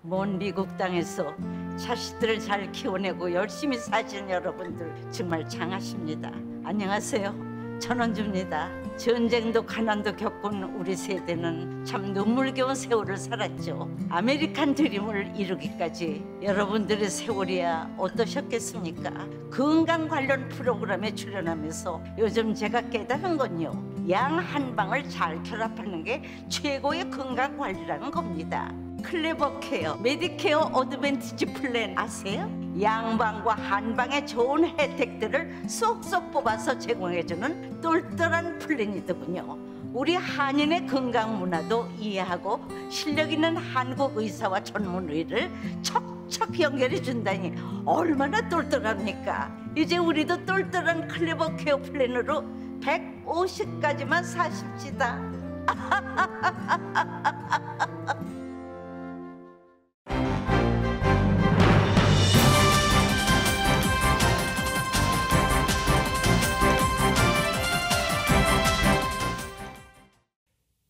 먼 미국 땅에서 자식들을 잘 키워내고 열심히 사시는 여러분들 정말 장하십니다. 안녕하세요. 전원주입니다. 전쟁도 가난도 겪은 우리 세대는 참 눈물겨운 세월을 살았죠. 아메리칸 드림을 이루기까지 여러분들의 세월이야 어떠셨겠습니까? 건강 관련 프로그램에 출연하면서 요즘 제가 깨달은 건요, 양 한 방을 잘 결합하는 게 최고의 건강 관리라는 겁니다. 클레버 케어, 메디케어 어드밴티지 플랜 아세요? 양방과 한방의 좋은 혜택들을 쏙쏙 뽑아서 제공해주는 똘똘한 플랜이더군요. 우리 한인의 건강 문화도 이해하고 실력 있는 한국 의사와 전문의를 척척 연결해 준다니 얼마나 똘똘합니까? 이제 우리도 똘똘한 클레버 케어 플랜으로 150까지만 사십시다.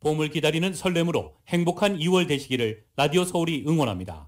봄을 기다리는 설렘으로 행복한 2월 되시기를 라디오 서울이 응원합니다.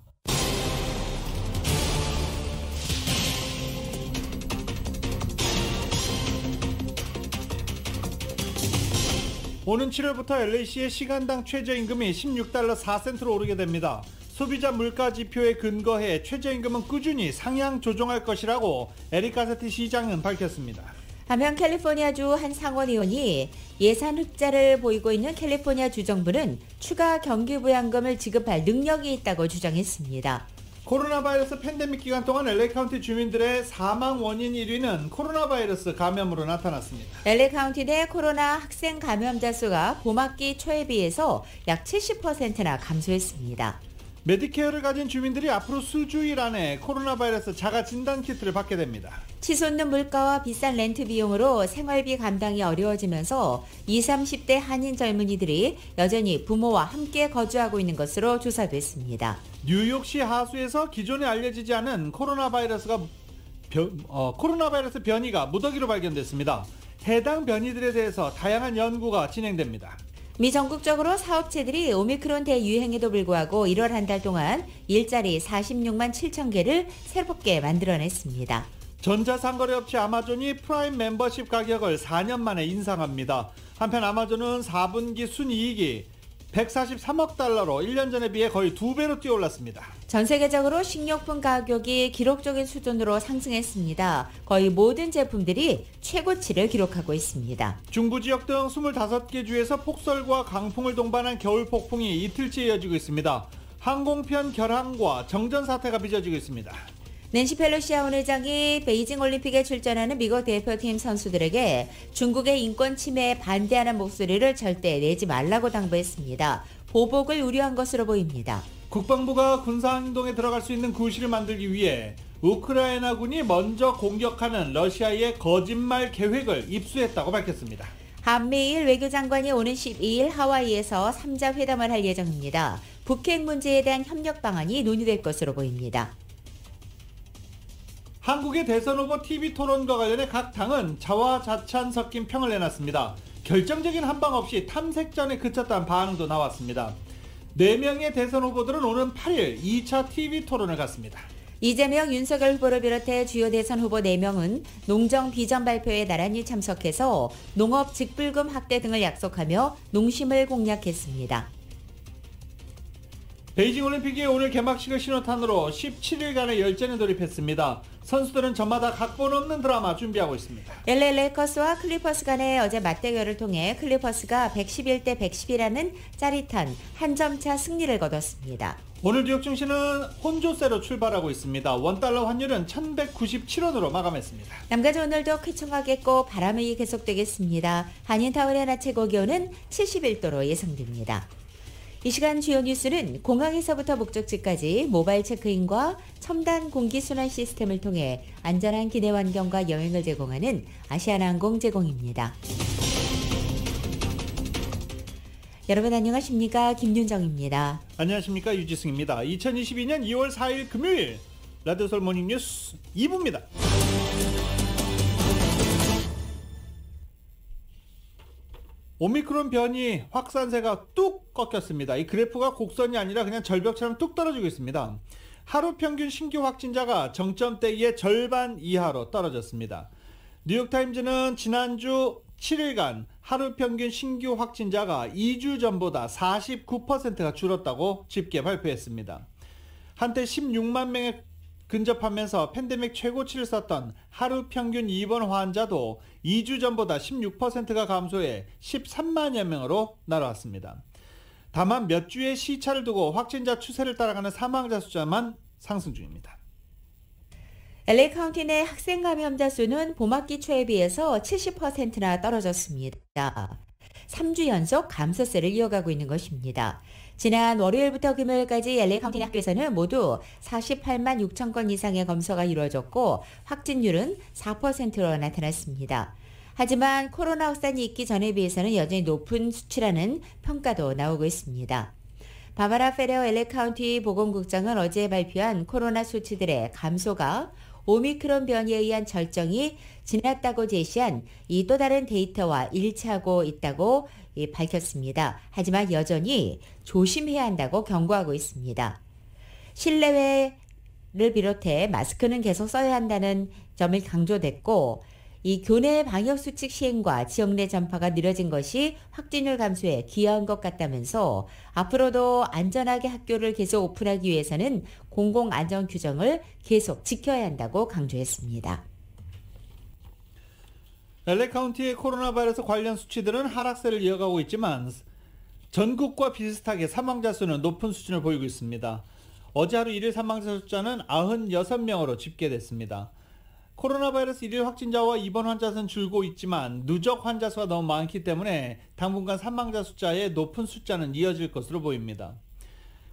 오는 7월부터 LA시의 시간당 최저임금이 16달러 4센트로 오르게 됩니다. 소비자 물가 지표에 근거해 최저임금은 꾸준히 상향 조정할 것이라고 에릭 가세티 시장은 밝혔습니다. 한편 캘리포니아주 한 상원의원이 예산 흑자를 보이고 있는 캘리포니아 주정부는 추가 경기부양금을 지급할 능력이 있다고 주장했습니다. 코로나 바이러스 팬데믹 기간 동안 LA 카운티 주민들의 사망 원인 1위는 코로나 바이러스 감염으로 나타났습니다. LA 카운티 내 코로나 학생 감염자 수가 봄학기 초에 비해서 약 70%나 감소했습니다. 메디케어를 가진 주민들이 앞으로 수주일 안에 코로나 바이러스 자가 진단 키트를 받게 됩니다. 치솟는 물가와 비싼 렌트 비용으로 생활비 감당이 어려워지면서 20, 30대 한인 젊은이들이 여전히 부모와 함께 거주하고 있는 것으로 조사됐습니다. 뉴욕시 하수에서 기존에 알려지지 않은 코로나 바이러스 변이가 무더기로 발견됐습니다. 해당 변이들에 대해서 다양한 연구가 진행됩니다. 미 전국적으로 사업체들이 오미크론 대유행에도 불구하고 1월 한 달 동안 일자리 46만 7천 개를 새롭게 만들어냈습니다. 전자상거래업체 아마존이 프라임 멤버십 가격을 4년 만에 인상합니다. 한편 아마존은 4분기 순이익이 143억 달러로 1년 전에 비해 거의 2배로 뛰어올랐습니다. 전 세계적으로 식료품 가격이 기록적인 수준으로 상승했습니다. 거의 모든 제품들이 최고치를 기록하고 있습니다. 중부 지역 등 25개 주에서 폭설과 강풍을 동반한 겨울 폭풍이 이틀째 이어지고 있습니다. 항공편 결항과 정전 사태가 빚어지고 있습니다. 낸시 펠로시 하원의장이 베이징 올림픽에 출전하는 미국 대표팀 선수들에게 중국의 인권 침해에 반대하는 목소리를 절대 내지 말라고 당부했습니다. 보복을 우려한 것으로 보입니다. 국방부가 군사행동에 들어갈 수 있는 구실을 만들기 위해 우크라이나군이 먼저 공격하는 러시아의 거짓말 계획을 입수했다고 밝혔습니다. 한미일 외교장관이 오는 12일 하와이에서 3자 회담을 할 예정입니다. 북핵 문제에 대한 협력 방안이 논의될 것으로 보입니다. 한국의 대선 후보 TV 토론과 관련해 각 당은 자화자찬 섞인 평을 내놨습니다. 결정적인 한방 없이 탐색전에 그쳤다는 반응도 나왔습니다. 4명의 대선 후보들은 오는 8일 2차 TV 토론을 갖습니다. 이재명, 윤석열 후보를 비롯해 주요 대선 후보 4명은 농정 비전 발표에 나란히 참석해서 농업 직불금 확대 등을 약속하며 농심을 공략했습니다. 베이징 올림픽이 오늘 개막식을 신호탄으로 17일간의 열전에 돌입했습니다. 선수들은 저마다 각본 없는 드라마 준비하고 있습니다. LA 레이커스와 클리퍼스 간의 어제 맞대결을 통해 클리퍼스가 111대 110이라는 짜릿한 한 점차 승리를 거뒀습니다. 오늘 뉴욕 증시는 혼조세로 출발하고 있습니다. 원달러 환율은 1197원으로 마감했습니다. 남가주 오늘도 쾌청하겠고 바람이 계속되겠습니다. 한인타운의 낮 최고 기온은 71도로 예상됩니다. 이 시간 주요 뉴스는 공항에서부터 목적지까지 모바일 체크인과 첨단 공기순환 시스템을 통해 안전한 기내 환경과 여행을 제공하는 아시아나항공 제공입니다. 여러분 안녕하십니까? 김윤정입니다. 안녕하십니까? 유지승입니다. 2022년 2월 4일 금요일 라디오 서울 모닝뉴스 2부입니다. 오미크론 변이 확산세가 뚝 꺾였습니다. 이 그래프가 곡선이 아니라 그냥 절벽처럼 뚝 떨어지고 있습니다. 하루 평균 신규 확진자가 정점대의 절반 이하로 떨어졌습니다. 뉴욕타임즈는 지난주 7일간 하루 평균 신규 확진자가 2주 전보다 49%가 줄었다고 집계 발표했습니다. 한때 16만 명에 근접하면서 팬데믹 최고치를 썼던 하루 평균 입원 환자도 2주 전보다 16%가 감소해 13만여 명으로 날아왔습니다. 다만 몇 주의 시차를 두고 확진자 추세를 따라가는 사망자 숫자만 상승 중입니다. LA 카운티 내 학생 감염자 수는 봄학기 초에 비해서 70%나 떨어졌습니다. 3주 연속 감소세를 이어가고 있는 것입니다. 지난 월요일부터 금요일까지 LA 카운티 학교에서는 모두 48만 6천 건 이상의 검사가 이루어졌고 확진율은 4%로 나타났습니다. 하지만 코로나 확산이 있기 전에 비해서는 여전히 높은 수치라는 평가도 나오고 있습니다. 바바라 페레어 LA 카운티 보건국장은 어제 발표한 코로나 수치들의 감소가 오미크론 변이에 의한 절정이 지났다고 제시한 이 또 다른 데이터와 일치하고 있다고 밝혔습니다. 하지만 여전히 조심해야 한다고 경고하고 있습니다. 실내외를 비롯해 마스크는 계속 써야 한다는 점을 강조됐고 이 교내 방역수칙 시행과 지역 내 전파가 느려진 것이 확진율 감소에 기여한 것 같다면서 앞으로도 안전하게 학교를 계속 오픈하기 위해서는 공공안전 규정을 계속 지켜야 한다고 강조했습니다. LA 카운티의 코로나 바이러스 관련 수치들은 하락세를 이어가고 있지만 전국과 비슷하게 사망자 수는 높은 수준을 보이고 있습니다. 어제 하루 1일 사망자 숫자는 96명으로 집계됐습니다. 코로나 바이러스 1일 확진자와 입원 환자 수는 줄고 있지만 누적 환자 수가 너무 많기 때문에 당분간 사망자 숫자의 높은 숫자는 이어질 것으로 보입니다.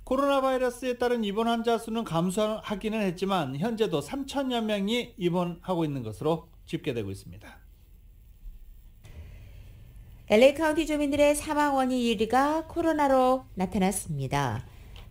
코로나 바이러스에 따른 입원 환자 수는 감소하기는 했지만 현재도 3천여 명이 입원하고 있는 것으로 집계되고 있습니다. LA 카운티 주민들의 사망 원인 1위가 코로나로 나타났습니다.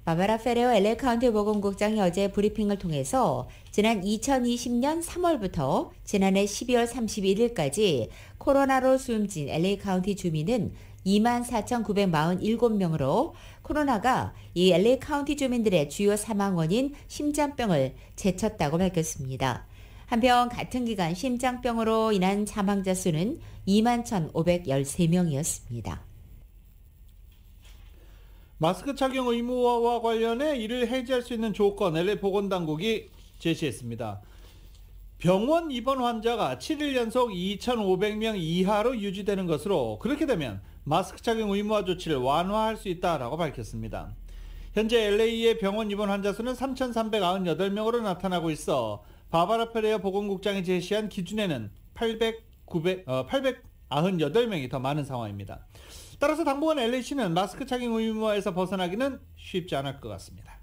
바바라 페레오 LA 카운티 보건국장이 어제 브리핑을 통해서 지난 2020년 3월부터 지난해 12월 31일까지 코로나로 숨진 LA 카운티 주민은 24,947명으로 코로나가 이 LA 카운티 주민들의 주요 사망 원인 심장병을 제쳤다고 밝혔습니다. 한편 같은 기간 심장병으로 인한 사망자 수는 21,513명이었습니다. 마스크 착용 의무화와 관련해 이를 해제할 수 있는 조건 LA 보건당국이 제시했습니다. 병원 입원 환자가 7일 연속 2,500명 이하로 유지되는 것으로 그렇게 되면 마스크 착용 의무화 조치를 완화할 수 있다라고 밝혔습니다. 현재 LA의 병원 입원 환자 수는 3,398명으로 나타나고 있어 바바라 페레어 보건국장이 제시한 기준에는 898명이 더 많은 상황입니다. 따라서 당분간 LA시는 마스크 착용 의무화에서 벗어나기는 쉽지 않을 것 같습니다.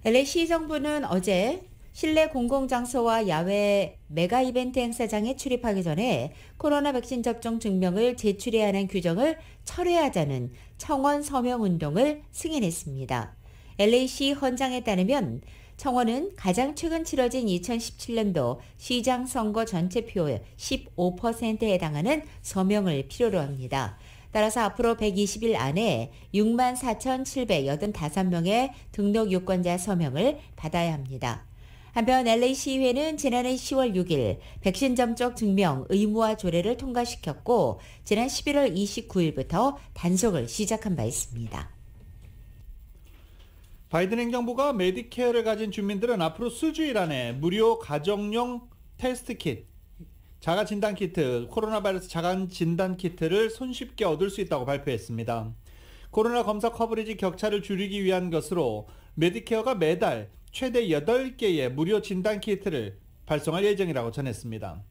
LA시 정부는 어제 실내 공공장소와 야외 메가 이벤트 행사장에 출입하기 전에 코로나 백신 접종 증명을 제출해야 하는 규정을 철회하자는 청원 서명 운동을 승인했습니다. LA시 헌장에 따르면 청원은 가장 최근 치러진 2017년도 시장 선거 전체 표의 15%에 해당하는 서명을 필요로 합니다. 따라서 앞으로 120일 안에 64,785명의 등록 유권자 서명을 받아야 합니다. 한편 LA 시의회는 지난해 10월 6일 백신 접종 증명 의무화 조례를 통과시켰고 지난 11월 29일부터 단속을 시작한 바 있습니다. 바이든 행정부가 메디케어를 가진 주민들은 앞으로 수주일 안에 무료 가정용 테스트 킷, 자가진단키트, 코로나 바이러스 자가진단키트를 손쉽게 얻을 수 있다고 발표했습니다. 코로나 검사 커버리지 격차를 줄이기 위한 것으로 메디케어가 매달 최대 8개의 무료 진단키트를 발송할 예정이라고 전했습니다.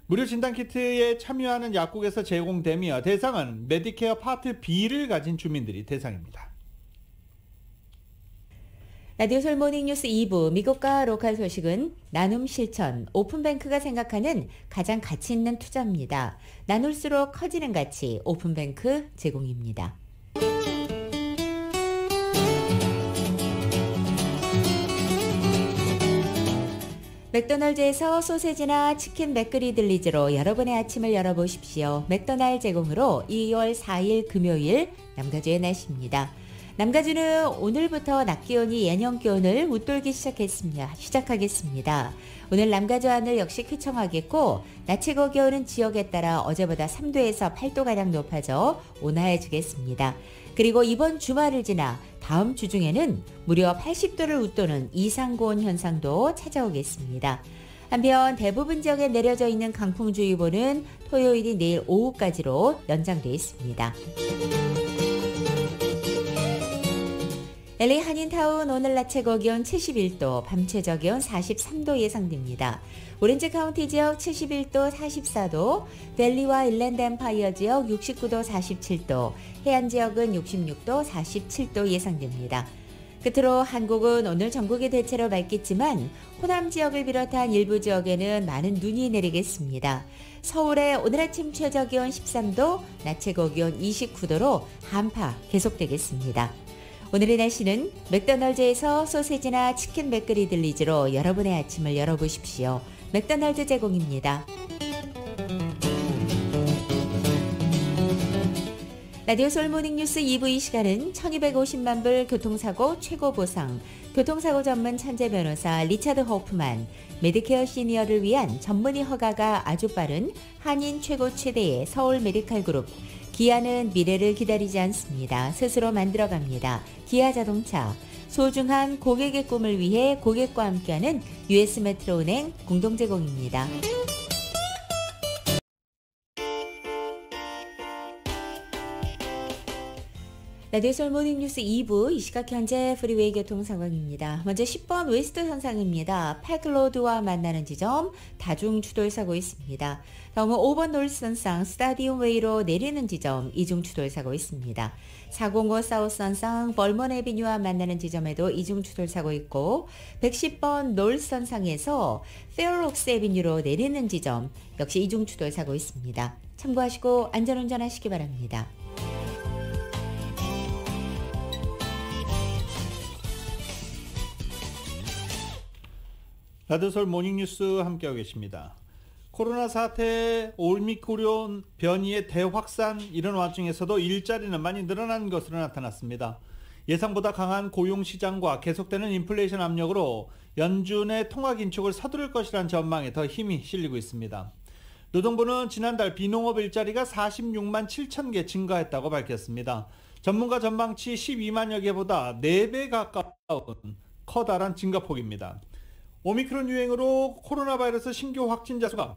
무료 진단키트에 참여하는 약국에서 제공되며 대상은 메디케어 파트 B를 가진 주민들이 대상입니다. 라디오 솔 모닝뉴스 2부 미국과 로컬 소식은 나눔 실천, 오픈뱅크가 생각하는 가장 가치 있는 투자입니다. 나눌수록 커지는 가치, 오픈뱅크 제공입니다. 맥도날드에서 소세지나 치킨 맥그리 들리즈로 여러분의 아침을 열어보십시오. 맥도날드 제공으로 2월 4일 금요일 남가주의 날씨입니다. 남가주는 오늘부터 낮 기온이 예년 기온을 웃돌기 시작하겠습니다. 오늘 남가주 하늘 역시 쾌청하겠고 낮 최고 기온은 지역에 따라 어제보다 3도에서 8도가량 높아져 온화해지겠습니다. 그리고 이번 주말을 지나 다음 주 중에는 무려 80도를 웃도는 이상고온 현상도 찾아오겠습니다. 한편 대부분 지역에 내려져 있는 강풍주의보는 토요일이 내일 오후까지로 연장돼 있습니다. LA 한인타운 오늘 낮 최고 기온 71도, 밤 최저 기온 43도 예상됩니다. 오렌지 카운티 지역 71도, 44도, 밸리와 일랜드 엠파이어 지역 69도, 47도, 해안 지역은 66도, 47도 예상됩니다. 끝으로 한국은 오늘 전국이 대체로 맑겠지만 호남 지역을 비롯한 일부 지역에는 많은 눈이 내리겠습니다. 서울의 오늘 아침 최저 기온 13도, 낮 최고 기온 29도로 한파 계속되겠습니다. 오늘의 날씨는 맥도날드에서 소세지나 치킨 맥그리 들리즈로 여러분의 아침을 열어보십시오. 맥도날드 제공입니다. 라디오 서울 모닝뉴스 2부 이 시간은 1250만 불 교통사고 최고 보상, 교통사고 전문 천재 변호사 리차드 호프만, 메디케어 시니어를 위한 전문의 허가가 아주 빠른 한인 최고 최대의 서울 메디칼 그룹, 기아는 미래를 기다리지 않습니다. 스스로 만들어갑니다. 기아자동차, 소중한 고객의 꿈을 위해 고객과 함께하는 US메트로은행 공동 제공입니다. 라디오 서울 모닝뉴스 2부 이 시각 현재 프리웨이 교통 상황입니다. 먼저 10번 웨스트 선상입니다. 패클로드와 만나는 지점 다중 추돌 사고 있습니다. 다음은 5번 노스 선상 스타디움 웨이로 내리는 지점 이중 추돌 사고 있습니다. 405 사우스 선상 벌먼 에비뉴와 만나는 지점에도 이중 추돌 사고 있고 110번 노스 선상에서 페어록스 에비뉴로 내리는 지점 역시 이중 추돌 사고 있습니다. 참고하시고 안전운전 하시기 바랍니다. 라디오 서울 모닝뉴스 함께하고 계십니다. 코로나 사태 오미크론 변이의 대확산 이런 와중에서도 일자리는 많이 늘어난 것으로 나타났습니다. 예상보다 강한 고용시장과 계속되는 인플레이션 압력으로 연준의 통화 긴축을 서두를 것이라는 전망에 더 힘이 실리고 있습니다. 노동부는 지난달 비농업 일자리가 46만 7천 개 증가했다고 밝혔습니다. 전문가 전망치 12만여 개보다 4배 가까운 커다란 증가폭입니다. 오미크론 유행으로 코로나 바이러스 신규 확진자 수가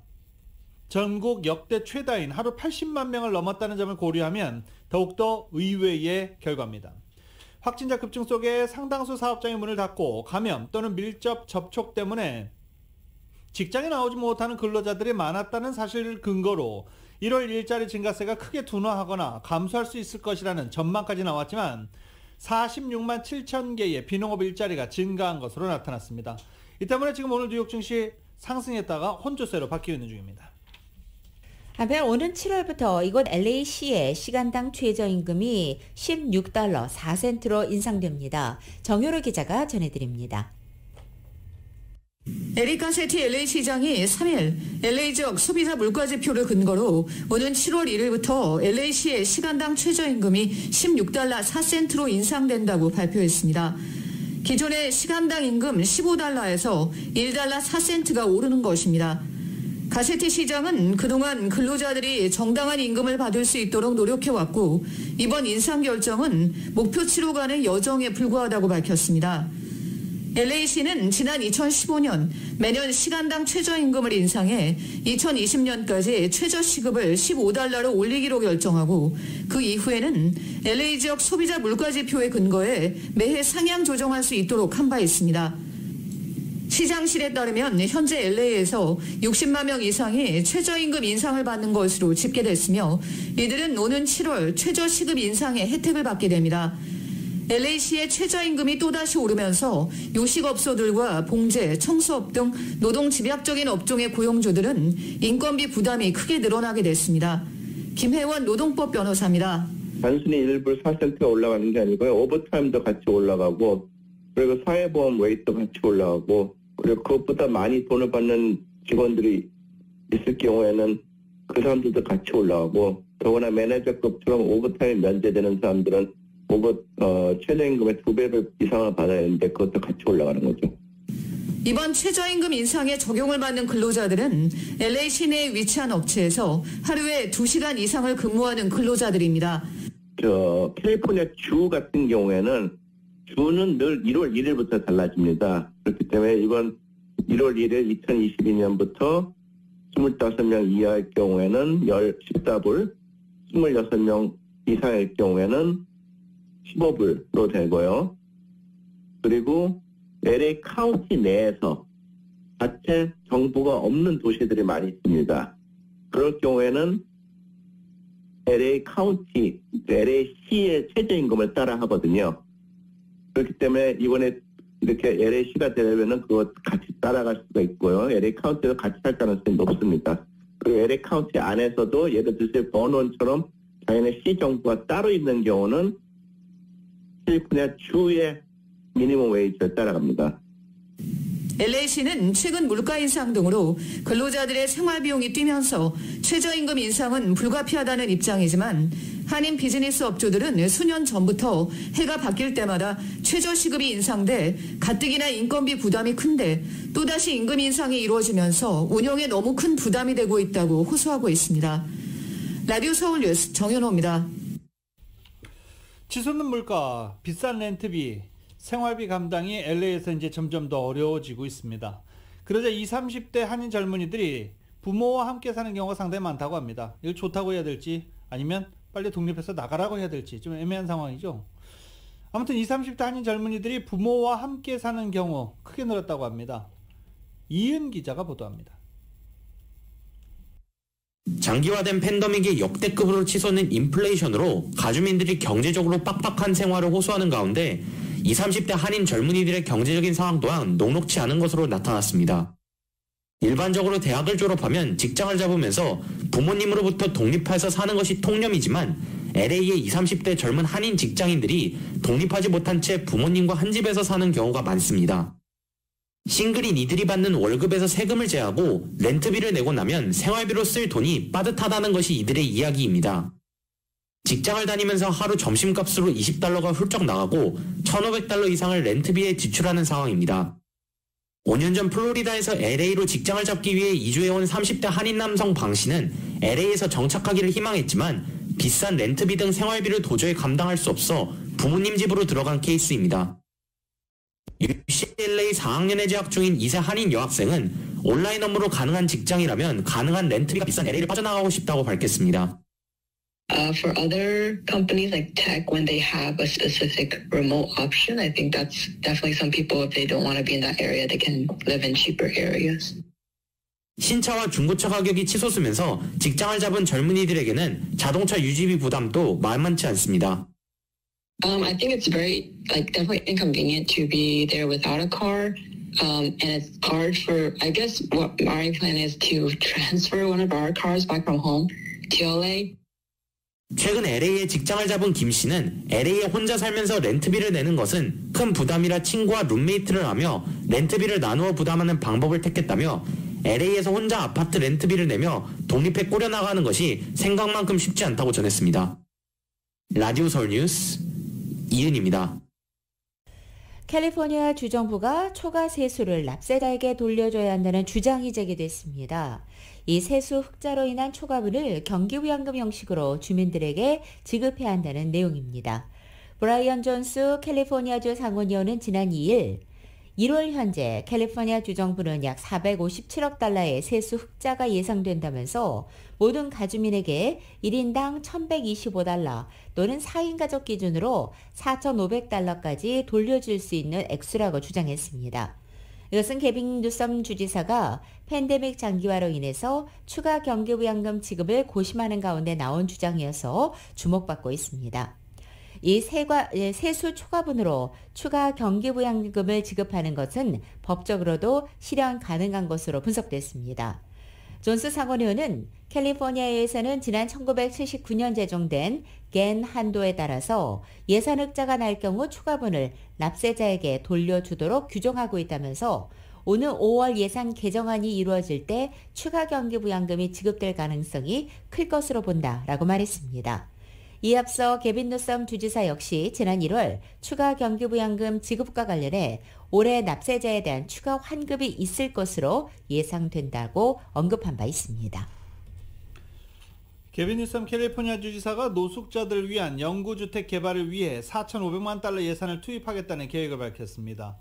전국 역대 최다인 하루 80만 명을 넘었다는 점을 고려하면 더욱더 의외의 결과입니다. 확진자 급증 속에 상당수 사업장의 문을 닫고 감염 또는 밀접 접촉 때문에 직장에 나오지 못하는 근로자들이 많았다는 사실을 근거로 1월 일자리 증가세가 크게 둔화하거나 감소할 수 있을 것이라는 전망까지 나왔지만 46만 7천 개의 비농업 일자리가 증가한 것으로 나타났습니다. 이 때문에 지금 오늘 뉴욕 증시 상승했다가 혼조세로 바뀌고 있는 중입니다. 한편 오는 7월부터 이곳 LA시의 시간당 최저임금이 16달러 4센트로 인상됩니다. 정효로 기자가 전해드립니다. 에릭 가세티 LA시장이 3일 LA 지역 소비자 물가지표를 근거로 오는 7월 1일부터 LA시의 시간당 최저임금이 16달러 4센트로 인상된다고 발표했습니다. 기존의 시간당 임금 15달러에서 1달러 4센트가 오르는 것입니다. 가세티 시장은 그동안 근로자들이 정당한 임금을 받을 수 있도록 노력해왔고 이번 인상 결정은 목표치로 가는 여정에 불과하다고 밝혔습니다. LA시는 지난 2015년 매년 시간당 최저임금을 인상해 2020년까지 최저시급을 15달러로 올리기로 결정하고 그 이후에는 LA 지역 소비자 물가지표에 근거해 매해 상향 조정할 수 있도록 한 바 있습니다. 시장실에 따르면 현재 LA에서 60만 명 이상이 최저임금 인상을 받는 것으로 집계됐으며 이들은 오는 7월 최저시급 인상의 혜택을 받게 됩니다. LA시의 최저임금이 또다시 오르면서 요식업소들과 봉제, 청소업 등 노동 집약적인 업종의 고용주들은 인건비 부담이 크게 늘어나게 됐습니다. 김혜원 노동법 변호사입니다. 단순히 일부 4%가 올라가는 게 아니고요. 오버타임도 같이 올라가고 그리고 사회보험 웨이트도 같이 올라가고 그리고 그것보다 많이 돈을 받는 직원들이 있을 경우에는 그 사람들도 같이 올라가고, 더구나 매니저급처럼 오버타임 면제되는 사람들은 최저임금의 2배를 이상을 받아야 하는데 그것도 같이 올라가는 거죠. 이번 최저임금 인상에 적용을 받는 근로자들은 LA 시내에 위치한 업체에서 하루에 2시간 이상을 근무하는 근로자들입니다. 캘리포니아 주 같은 경우에는 주는 늘 1월 1일부터 달라집니다. 그렇기 때문에 이번 1월 1일 2022년부터 25명 이하의 경우에는 14불, 26명 이상의 경우에는 15불로 되고요. 그리고 LA 카운티 내에서 자체 정부가 없는 도시들이 많이 있습니다. 그럴 경우에는 LA 카운티, LA 시의 최저임금을 따라 하거든요. 그렇기 때문에 이번에 이렇게 LA 시가 되려면은 그거 같이 따라갈 수가 있고요. LA 카운티도 같이 할 가능성이 높습니다. 그리고 LA 카운티 안에서도 예를 들어서 버논처럼 자기네 시 정부가 따로 있는 경우는 캘리포니아 주의 미니멈 웨이지를 따라갑니다. LA시는 최근 물가 인상 등으로 근로자들의 생활비용이 뛰면서 최저임금 인상은 불가피하다는 입장이지만 한인 비즈니스 업주들은 수년 전부터 해가 바뀔 때마다 최저시급이 인상돼 가뜩이나 인건비 부담이 큰데 또다시 임금 인상이 이루어지면서 운영에 너무 큰 부담이 되고 있다고 호소하고 있습니다. 라디오 서울 뉴스 정현호입니다. 치솟는 물가, 비싼 렌트비, 생활비 감당이 LA에서 이제 점점 더 어려워지고 있습니다. 그러자 20, 30대 한인 젊은이들이 부모와 함께 사는 경우가 상당히 많다고 합니다. 이걸 좋다고 해야 될지 아니면 빨리 독립해서 나가라고 해야 될지 좀 애매한 상황이죠. 아무튼 20, 30대 한인 젊은이들이 부모와 함께 사는 경우 크게 늘었다고 합니다. 이은 기자가 보도합니다. 장기화된 팬데믹의 역대급으로 치솟는 인플레이션으로 가주민들이 경제적으로 빡빡한 생활을 호소하는 가운데 20, 30대 한인 젊은이들의 경제적인 상황 또한 녹록치 않은 것으로 나타났습니다. 일반적으로 대학을 졸업하면 직장을 잡으면서 부모님으로부터 독립해서 사는 것이 통념이지만 LA의 20, 30대 젊은 한인 직장인들이 독립하지 못한 채 부모님과 한 집에서 사는 경우가 많습니다. 싱글인 이들이 받는 월급에서 세금을 제하고 렌트비를 내고 나면 생활비로 쓸 돈이 빠듯하다는 것이 이들의 이야기입니다. 직장을 다니면서 하루 점심값으로 $20가 훌쩍 나가고 $1,500 이상을 렌트비에 지출하는 상황입니다. 5년 전 플로리다에서 LA로 직장을 잡기 위해 이주해온 30대 한인 남성 방 씨는 LA에서 정착하기를 희망했지만 비싼 렌트비 등 생활비를 도저히 감당할 수 없어 부모님 집으로 들어간 케이스입니다. UCLA 4학년에 재학 중인 2세 한인 여학생은 온라인 업무로 가능한 직장이라면 가능한 렌트비가 비싼 LA를 빠져나가고 싶다고 밝혔습니다. For other companies like tech, when they have a specific remote option, I think that's definitely some people, if they don't want to be in that area, they can live in cheaper areas. 신차와 중고차 가격이 치솟으면서 직장을 잡은 젊은이들에게는 자동차 유지비 부담도 만만치 않습니다. I think it's very, definitely inconvenient to be there without a car. And it's hard for, I guess what our plan is to transfer one of our cars back from home to LA. 최근 LA에 직장을 잡은 김 씨는 LA에 혼자 살면서 렌트비를 내는 것은 큰 부담이라 친구와 룸메이트를 하며 렌트비를 나누어 부담하는 방법을 택했다며 LA에서 혼자 아파트 렌트비를 내며 독립해 꾸려나가는 것이 생각만큼 쉽지 않다고 전했습니다. 라디오 서울 뉴스 이은입니다. 캘리포니아 주정부가 초과 세수를 납세자에게 돌려줘야 한다는 주장이 제기됐습니다. 이 세수 흑자로 인한 초과분을 경기부양금 형식으로 주민들에게 지급해야 한다는 내용입니다. 브라이언 존스 캘리포니아주 상원의원은 지난 2일 1월 현재 캘리포니아 주정부는 약 457억 달러의 세수 흑자가 예상된다면서 모든 가주민에게 1인당 1,125달러 또는 4인 가족 기준으로 4,500달러까지 돌려줄 수 있는 액수라고 주장했습니다. 이것은 개빈 뉴섬 주지사가 팬데믹 장기화로 인해서 추가 경기부양금 지급을 고심하는 가운데 나온 주장이어서 주목받고 있습니다. 이 세수 초과분으로 추가 경기부양금을 지급하는 것은 법적으로도 실현 가능한 것으로 분석됐습니다. 존스 상원의원은 캘리포니아에서는 지난 1979년 제정된 겐 한도에 따라서 예산 흑자가 날 경우 초과분을 납세자에게 돌려주도록 규정하고 있다면서 오는 5월 예산 개정안이 이루어질 때 추가 경기부양금이 지급될 가능성이 클 것으로 본다라고 말했습니다. 이에 앞서 개빈 뉴섬 주지사 역시 지난 1월 추가 경기부양금 지급과 관련해 올해 납세자에 대한 추가 환급이 있을 것으로 예상된다고 언급한 바 있습니다. 개빈 뉴섬 캘리포니아 주지사가 노숙자들을 위한 영구주택 개발을 위해 4,500만 달러 예산을 투입하겠다는 계획을 밝혔습니다.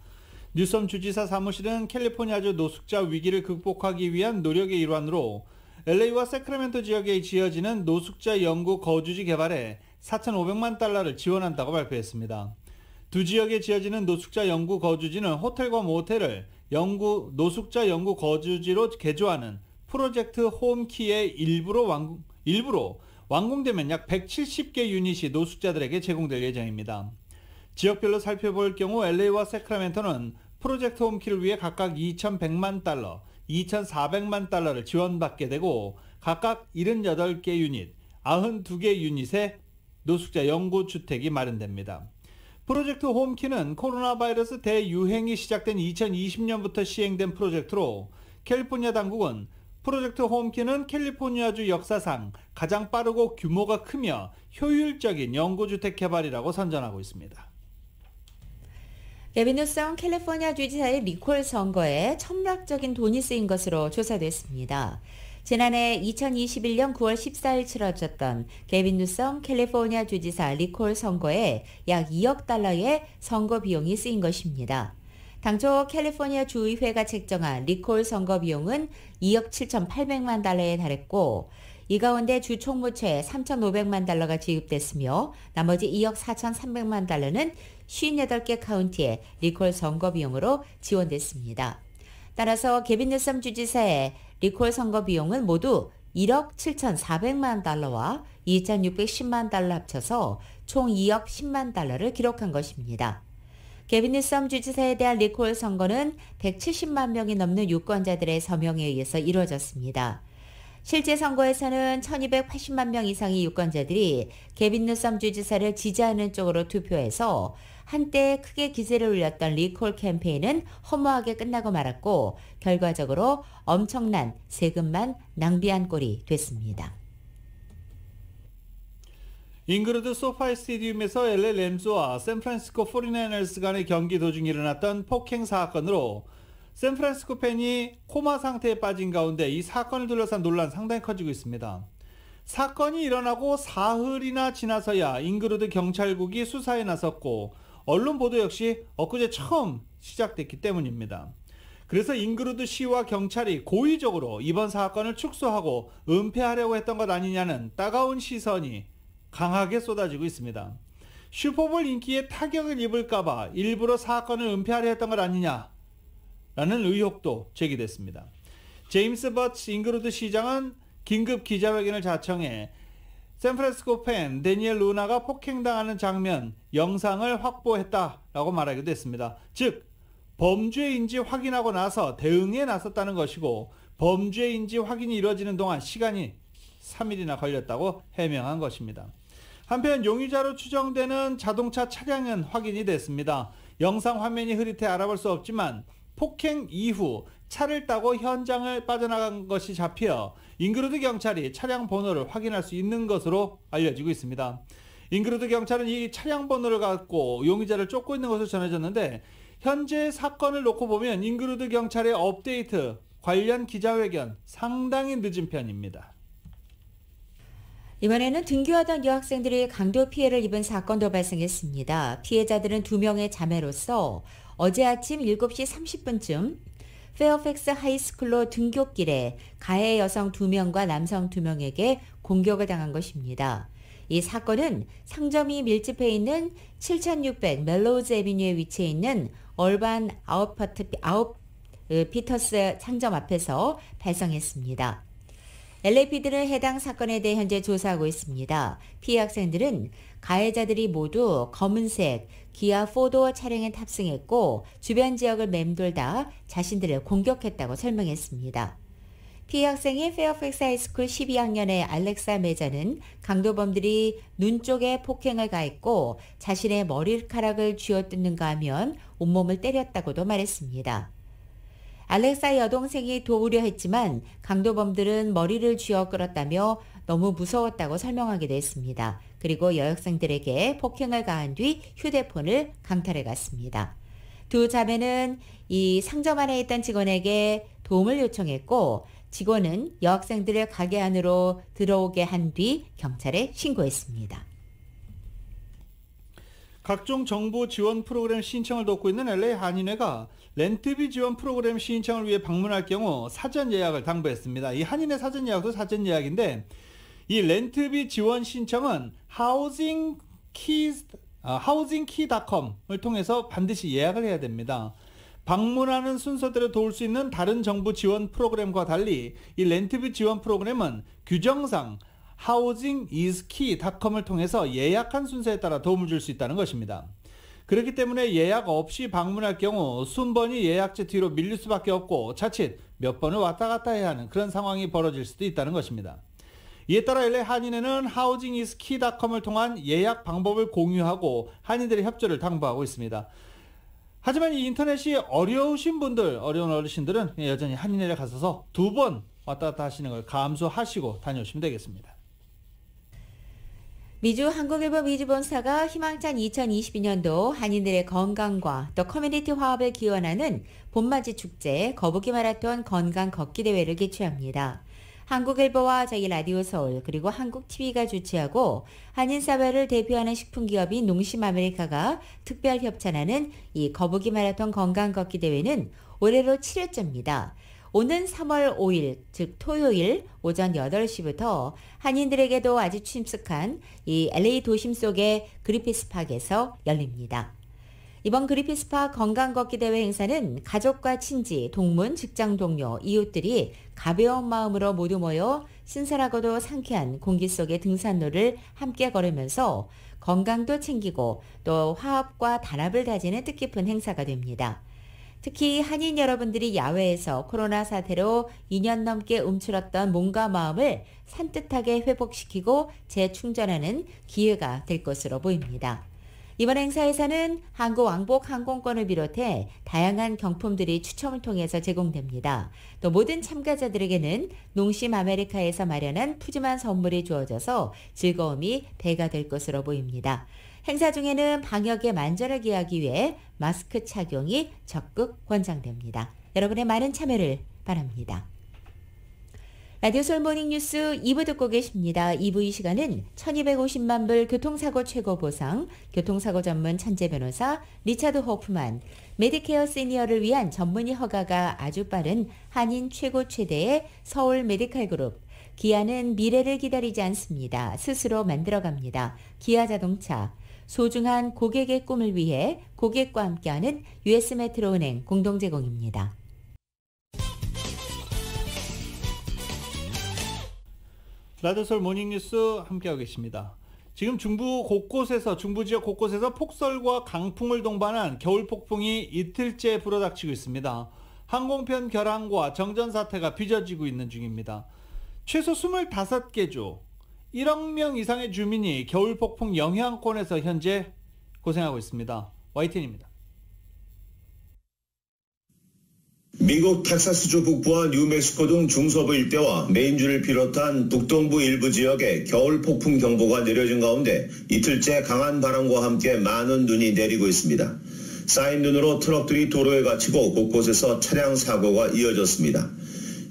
뉴섬 주지사 사무실은 캘리포니아주 노숙자 위기를 극복하기 위한 노력의 일환으로 LA와 세크라멘토 지역에 지어지는 노숙자 영구 거주지 개발에 4,500만 달러를 지원한다고 발표했습니다. 두 지역에 지어지는 노숙자 영구 거주지는 호텔과 모텔을 노숙자 영구 거주지로 개조하는 프로젝트 홈키의 일부로 완공되면 약 170개 유닛이 노숙자들에게 제공될 예정입니다. 지역별로 살펴볼 경우 LA와 세크라멘토는 프로젝트 홈키를 위해 각각 2,100만 달러, 2,400만 달러를 지원받게 되고 각각 78개 유닛, 92개 유닛의 노숙자 영구주택이 마련됩니다. 프로젝트 홈키는 코로나 바이러스 대유행이 시작된 2020년부터 시행된 프로젝트로 캘리포니아 당국은 프로젝트 홈키는 캘리포니아주 역사상 가장 빠르고 규모가 크며 효율적인 영구주택 개발이라고 선전하고 있습니다. 개빈 뉴섬 캘리포니아 주지사의 리콜 선거에 천문학적인 돈이 쓰인 것으로 조사됐습니다. 지난해 2021년 9월 14일 치러졌던 개빈 뉴섬 캘리포니아 주지사 리콜 선거에 약 2억 달러의 선거 비용이 쓰인 것입니다. 당초 캘리포니아 주의회가 책정한 리콜 선거 비용은 2억 7,800만 달러에 달했고 이 가운데 주 총무처에 3,500만 달러가 지급됐으며 나머지 2억 4,300만 달러는 58개 카운티의 리콜 선거 비용으로 지원됐습니다. 따라서 개빈 뉴섬 주지사의 리콜 선거 비용은 모두 1억 7,400만 달러와 2,610만 달러 합쳐서 총 2억 10만 달러를 기록한 것입니다. 개빈 뉴섬 주지사에 대한 리콜 선거는 170만 명이 넘는 유권자들의 서명에 의해서 이루어졌습니다. 실제 선거에서는 1280만 명 이상의 유권자들이 개빈 뉴섬 주지사를 지지하는 쪽으로 투표해서 한때 크게 기세를 올렸던 리콜 캠페인은 허무하게 끝나고 말았고 결과적으로 엄청난 세금만 낭비한 꼴이 됐습니다. 잉그러드 소파이 스테디움에서 LA 램스와 샌프란시스코 49ers 간의 경기 도중 일어났던 폭행 사건으로 샌프란시스코 팬이 코마 상태에 빠진 가운데 이 사건을 둘러싼 논란 상당히 커지고 있습니다. 사건이 일어나고 사흘이나 지나서야 잉그러드 경찰국이 수사에 나섰고 언론 보도 역시 엊그제 처음 시작됐기 때문입니다. 그래서 잉그러드 시와 경찰이 고의적으로 이번 사건을 축소하고 은폐하려고 했던 것 아니냐는 따가운 시선이 강하게 쏟아지고 있습니다. 슈퍼볼 인기에 타격을 입을까봐 일부러 사건을 은폐하려 했던 것 아니냐라는 의혹도 제기됐습니다. 제임스 버츠 잉그러드 시장은 긴급 기자회견을 자청해 샌프란시스코 팬 데니엘 루나가 폭행당하는 장면 영상을 확보했다라고 말하기도 했습니다. 즉 범죄인지 확인하고 나서 대응에 나섰다는 것이고 범죄인지 확인이 이루어지는 동안 시간이 3일이나 걸렸다고 해명한 것입니다. 한편 용의자로 추정되는 자동차 차량은 확인이 됐습니다. 영상 화면이 흐릿해 알아볼 수 없지만 폭행 이후 차를 타고 현장을 빠져나간 것이 잡혀 잉그러드 경찰이 차량 번호를 확인할 수 있는 것으로 알려지고 있습니다. 잉그러드 경찰은 이 차량 번호를 갖고 용의자를 쫓고 있는 것으로 전해졌는데 현재 사건을 놓고 보면 잉그러드 경찰의 업데이트 관련 기자회견 상당히 늦은 편입니다. 이번에는 등교하던 여학생들이 강도 피해를 입은 사건도 발생했습니다. 피해자들은 2명의 자매로서 어제 아침 7시 30분쯤 페어팩스 하이스쿨로 등교길에 가해 여성 2명과 남성 2명에게 공격을 당한 것입니다. 이 사건은 상점이 밀집해 있는 7600 멜로우즈 애비뉴에 위치해 있는 얼반 피터스 상점 앞에서 발생했습니다. LAPD는 해당 사건에 대해 현재 조사하고 있습니다. 피해 학생들은 가해자들이 모두 검은색 기아 4도어 차량에 탑승했고 주변 지역을 맴돌다 자신들을 공격했다고 설명했습니다. 피해 학생인 페어팩스 하이스쿨 12학년의 알렉사 메자는 강도범들이 눈 쪽에 폭행을 가했고 자신의 머리카락을 쥐어뜯는가 하면 온몸을 때렸다고도 말했습니다. 알렉사 여동생이 도우려 했지만 강도범들은 머리를 쥐어 끌었다며 너무 무서웠다고 설명하기도 했습니다. 그리고 여학생들에게 폭행을 가한 뒤 휴대폰을 강탈해 갔습니다. 두 자매는 이 상점 안에 있던 직원에게 도움을 요청했고 직원은 여학생들을 가게 안으로 들어오게 한 뒤 경찰에 신고했습니다. 각종 정보 지원 프로그램 신청을 돕고 있는 LA 한인회가 렌트비 지원 프로그램 신청을 위해 방문할 경우 사전 예약을 당부했습니다. 이 한인회 사전 예약도 사전 예약인데 이 렌트비 지원 신청은 housingkey.com을 통해서 반드시 예약을 해야 됩니다. 방문하는 순서대로 도울 수 있는 다른 정부 지원 프로그램과 달리 이 렌트비 지원 프로그램은 규정상 housingiskey.com을 통해서 예약한 순서에 따라 도움을 줄 수 있다는 것입니다. 그렇기 때문에 예약 없이 방문할 경우 순번이 예약제 뒤로 밀릴 수밖에 없고 자칫 몇 번을 왔다 갔다 해야 하는 그런 상황이 벌어질 수도 있다는 것입니다. 이에 따라 LA 한인회는 housingiskey.com을 통한 예약 방법을 공유하고 한인들의 협조를 당부하고 있습니다. 하지만 이 인터넷이 어려우신 분들, 어려운 어르신들은 여전히 한인회에 가셔서 2번 왔다 갔다 하시는 걸 감수하시고 다녀오시면 되겠습니다. 미주 한국일보 미주본사가 희망찬 2022년도 한인들의 건강과 또 커뮤니티 화합을 기원하는 봄맞이 축제 거북이 마라톤 건강 걷기 대회를 개최합니다. 한국일보와 저희 라디오 서울 그리고 한국TV가 주최하고 한인사회를 대표하는 식품기업인 농심아메리카가 특별 협찬하는 이 거북이 마라톤 건강 걷기 대회는 올해로 7회째입니다. 오는 3월 5일 즉 토요일 오전 8시부터 한인들에게도 아주 친숙한 이 LA 도심 속의 그리피스 파크에서 열립니다. 이번 그리피스 파크 건강 걷기 대회 행사는 가족과 친지, 동문, 직장 동료, 이웃들이 가벼운 마음으로 모두 모여 신선하고도 상쾌한 공기 속의 등산로를 함께 걸으면서 건강도 챙기고 또 화합과 단합을 다지는 뜻깊은 행사가 됩니다. 특히 한인 여러분들이 야외에서 코로나 사태로 2년 넘게 움츠렀던 몸과 마음을 산뜻하게 회복시키고 재충전하는 기회가 될 것으로 보입니다. 이번 행사에서는 한국 왕복 항공권을 비롯해 다양한 경품들이 추첨을 통해서 제공됩니다. 또 모든 참가자들에게는 농심 아메리카에서 마련한 푸짐한 선물이 주어져서 즐거움이 배가 될 것으로 보입니다. 행사 중에는 방역에 만전을 기하기 위해 마스크 착용이 적극 권장됩니다. 여러분의 많은 참여를 바랍니다. 라디오 서울 모닝뉴스 2부 듣고 계십니다. 2부 이 시간은 1250만 불 교통사고 최고 보상, 교통사고 전문 천재 변호사 리차드 호프만, 메디케어 시니어를 위한 전문의 허가가 아주 빠른 한인 최고 최대의 서울 메디칼 그룹, 기아는 미래를 기다리지 않습니다. 스스로 만들어갑니다. 기아자동차, 소중한 고객의 꿈을 위해 고객과 함께하는 US메트로은행 공동 제공입니다. 라디오 서울 모닝뉴스 함께하고 계십니다. 지금 중부 지역 곳곳에서 폭설과 강풍을 동반한 겨울 폭풍이 이틀째 불어닥치고 있습니다. 항공편 결항과 정전 사태가 빚어지고 있는 중입니다. 최소 25개 주 1억 명 이상의 주민이 겨울 폭풍 영향권에서 현재 고생하고 있습니다. YTN입니다. 미국 텍사스주 북부와 뉴멕시코 등 중서부 일대와 메인주를 비롯한 북동부 일부 지역에 겨울 폭풍 경보가 내려진 가운데 이틀째 강한 바람과 함께 많은 눈이 내리고 있습니다. 쌓인 눈으로 트럭들이 도로에 갇히고 곳곳에서 차량 사고가 이어졌습니다.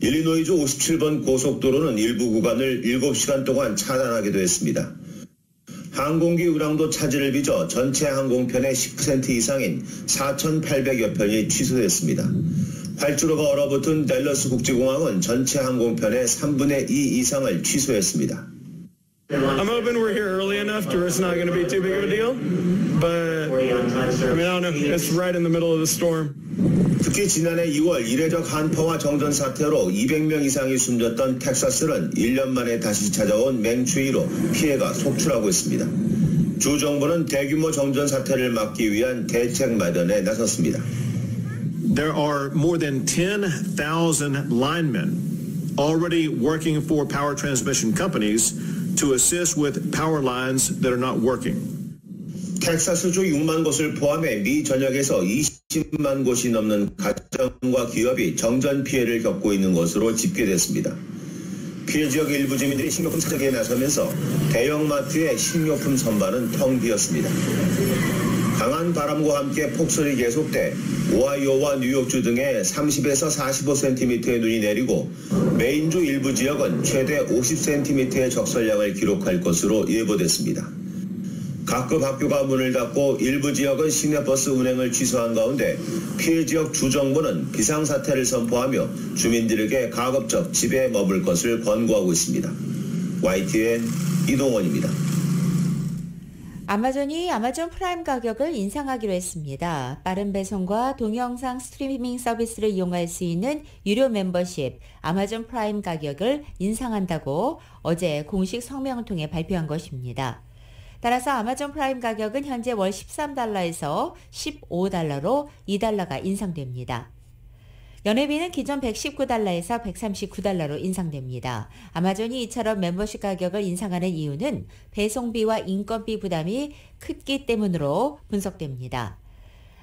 일리노이주 57번 고속도로는 일부 구간을 7시간 동안 차단하기도 했습니다. 항공기 운항도 차질을 빚어 전체 항공편의 10% 이상인 4,800여 편이 취소됐습니다. 활주로가 얼어붙은 댈러스 국제공항은 전체 항공편의 3분의 2 이상을 취소했습니다. I'm hoping we're here early enough to where it's not going to be too big of a deal. But I don't know. It's right in the middle of the storm. 특히 지난해 2월 이례적 한파와 정전 사태로 200명 이상이 숨졌던 텍사스는 1년 만에 다시 찾아온 맹추위로 피해가 속출하고 있습니다. 주 정부는 대규모 정전 사태를 막기 위한 대책 마련에 나섰습니다. There are more than 10,000 linemen already working for power transmission companies to assist with power lines that are not working. 텍사스주 6만 곳을 포함해 미 전역에서 20만 곳이 넘는 가정과 기업이 정전 피해를 겪고 있는 것으로 집계됐습니다. 피해 지역 일부 주민들이 식료품 사재기에 나서면서 대형마트의 식료품 선반은 텅 비었습니다. 강한 바람과 함께 폭설이 계속돼 오하이오와 뉴욕주 등에 30에서 45cm의 눈이 내리고 메인주 일부 지역은 최대 50cm의 적설량을 기록할 것으로 예보됐습니다. 각급 학교가 문을 닫고 일부 지역은 시내버스 운행을 취소한 가운데 피해 지역 주정부는 비상사태를 선포하며 주민들에게 가급적 집에 머물 것을 권고하고 있습니다. YTN 이동원입니다. 아마존이 아마존 프라임 가격을 인상하기로 했습니다. 빠른 배송과 동영상 스트리밍 서비스를 이용할 수 있는 유료 멤버십 아마존 프라임 가격을 인상한다고 어제 공식 성명을 통해 발표한 것입니다. 따라서 아마존 프라임 가격은 현재 월 13달러에서 15달러로 2달러가 인상됩니다. 연회비는 기존 119달러에서 139달러로 인상됩니다. 아마존이 이처럼 멤버십 가격을 인상하는 이유는 배송비와 인건비 부담이 크기 때문으로 분석됩니다.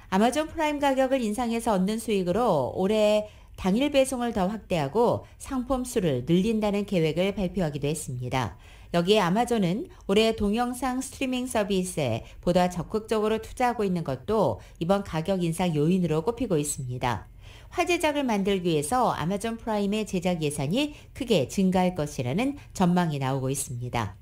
아마존 프라임 가격을 인상해서 얻는 수익으로 올해 당일 배송을 더 확대하고 상품 수를 늘린다는 계획을 발표하기도 했습니다. 여기에 아마존은 올해 동영상 스트리밍 서비스에 보다 적극적으로 투자하고 있는 것도 이번 가격 인상 요인으로 꼽히고 있습니다. 화제작을 만들기 위해서 아마존 프라임의 제작 예산이 크게 증가할 것이라는 전망이 나오고 있습니다.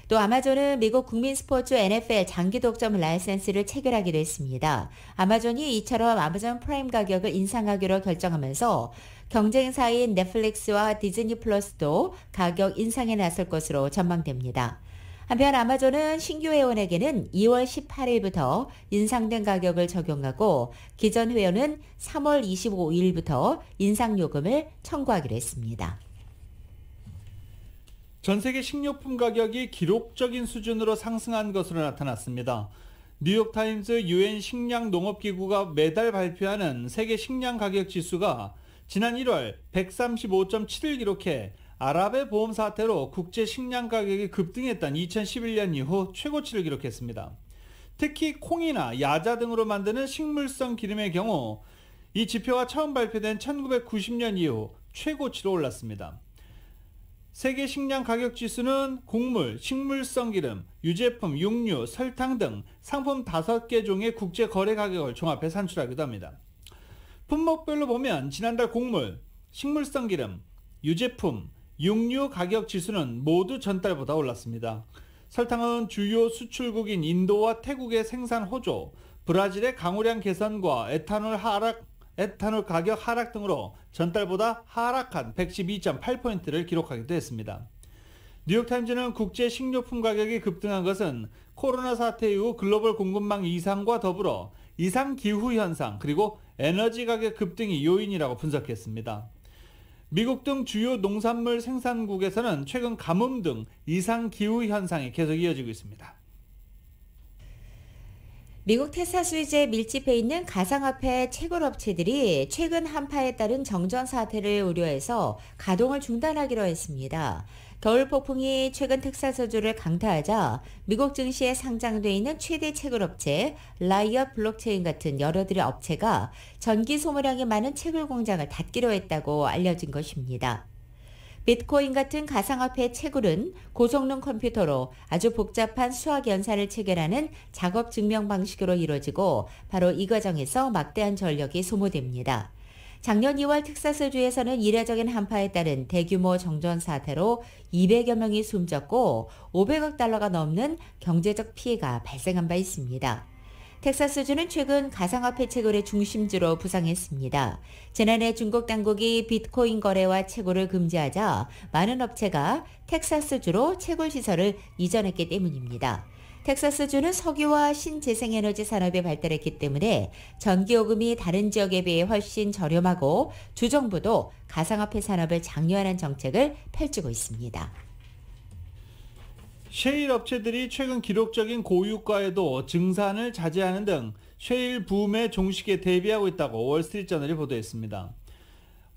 또 아마존은 미국 국민 스포츠 NFL 장기 독점 라이센스를 체결하기도 했습니다. 아마존이 이처럼 아마존 프라임 가격을 인상하기로 결정하면서 경쟁사인 넷플릭스와 디즈니 플러스도 가격 인상에 나설 것으로 전망됩니다. 한편 아마존은 신규 회원에게는 2월 18일부터 인상된 가격을 적용하고 기존 회원은 3월 25일부터 인상 요금을 청구하기로 했습니다. 전 세계 식료품 가격이 기록적인 수준으로 상승한 것으로 나타났습니다. 뉴욕타임스 UN 식량농업기구가 매달 발표하는 세계 식량 가격 지수가 지난 1월 135.7을 기록해 아랍의 보험 사태로 국제 식량 가격이 급등했던 2011년 이후 최고치를 기록했습니다. 특히 콩이나 야자 등으로 만드는 식물성 기름의 경우 이 지표가 처음 발표된 1990년 이후 최고치로 올랐습니다. 세계 식량 가격 지수는 곡물, 식물성 기름, 유제품, 육류, 설탕 등 상품 5개 종의 국제 거래 가격을 종합해 산출하기도 합니다. 품목별로 보면 지난달 곡물, 식물성 기름, 유제품, 육류 가격 지수는 모두 전달보다 올랐습니다. 설탕은 주요 수출국인 인도와 태국의 생산 호조, 브라질의 강우량 개선과 에탄올 가격 하락 등으로 전달보다 하락한 112.8포인트를 기록하기도 했습니다. 뉴욕타임즈는 국제 식료품 가격이 급등한 것은 코로나 사태 이후 글로벌 공급망 이상과 더불어 이상기후 현상 그리고 에너지 가격 급등이 요인이라고 분석했습니다. 미국 등 주요 농산물 생산국에서는 최근 가뭄 등 이상기후 현상이 계속 이어지고 있습니다. 미국 텍사스주에 밀집해 있는 가상화폐 채굴업체들이 최근 한파에 따른 정전 사태를 우려해서 가동을 중단하기로 했습니다. 겨울 폭풍이 최근 텍사스주를 강타하자 미국 증시에 상장돼 있는 최대 채굴업체 라이엇 블록체인 같은 여러들의 업체가 전기 소모량이 많은 채굴 공장을 닫기로 했다고 알려진 것입니다. 비트코인 같은 가상화폐 채굴은 고성능 컴퓨터로 아주 복잡한 수학 연산을 체결하는 작업 증명 방식으로 이루어지고 바로 이 과정에서 막대한 전력이 소모됩니다. 작년 2월 텍사스주에서는 이례적인 한파에 따른 대규모 정전 사태로 200여 명이 숨졌고 500억 달러가 넘는 경제적 피해가 발생한 바 있습니다. 텍사스주는 최근 가상화폐 채굴의 중심지로 부상했습니다. 지난해 중국 당국이 비트코인 거래와 채굴을 금지하자 많은 업체가 텍사스주로 채굴 시설을 이전했기 때문입니다. 텍사스주는 석유와 신재생에너지 산업이 발달했기 때문에 전기요금이 다른 지역에 비해 훨씬 저렴하고 주정부도 가상화폐 산업을 장려하는 정책을 펼치고 있습니다. 셰일 업체들이 최근 기록적인 고유가에도 증산을 자제하는 등 셰일 붐의 종식에 대비하고 있다고 월스트리트저널이 보도했습니다.